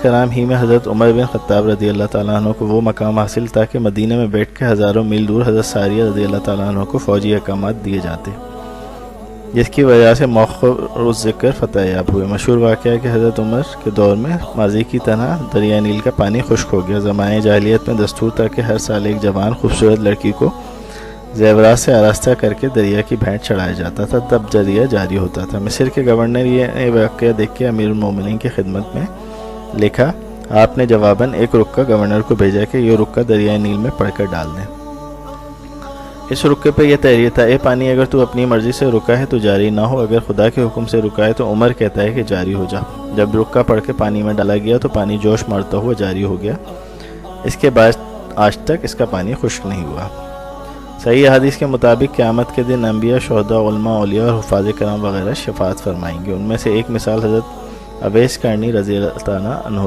کرام ہی میں حضرت عمر بن خطاب رضی اللہ تعالیٰ عنہ کو وہ مقام حاصل تھا کہ مدینہ میں بیٹھ کے ہزاروں میل دور حضرت ساریہ رضی اللہ تعالیٰ عنہ کو فوجی احکامات دیے جاتے، جس کی وجہ سے مؤخر الذکر فتح یاب ہوئے۔ مشہور واقعہ ہے کہ حضرت عمر کے دور میں ماضی کی طرح دریائے نیل کا پانی خشک ہو گیا۔ زمانۂ جاہلیت میں دستور تھا کہ ہر سال ایک جوان خوبصورت لڑکی کو زیورات سے آراستہ کر کے دریا کی بھینٹ چڑھایا جاتا تھا، تب دریا جاری ہوتا تھا۔ مصر کے گورنر یہ واقعہ دیکھ کے امیر المومنین کی خدمت میں لکھا، آپ نے جواباً ایک رکہ گورنر کو بھیجا کہ یہ رکہ دریائے نیل میں پڑھ کر ڈال دیں۔ اس رکے پہ یہ تحریر تھا، اے پانی اگر تو اپنی مرضی سے رکا ہے تو جاری نہ ہو، اگر خدا کے حکم سے رکا ہے تو عمر کہتا ہے کہ جاری ہو جا۔ جب رکا پڑھ کے پانی میں ڈالا گیا تو پانی جوش مارتا ہوا جاری ہو گیا، اس کے بعد آج تک اس کا پانی خشک نہیں ہوا۔ صحیح حدیث کے مطابق قیامت کے دن انبیاء، شہداء، علماء، اولیاء اور حفاظ کرام وغیرہ شفاعت فرمائیں گے۔ ان میں سے ایک مثال حضرت اویس کرنی رضی اللہ تعالیٰ عنہ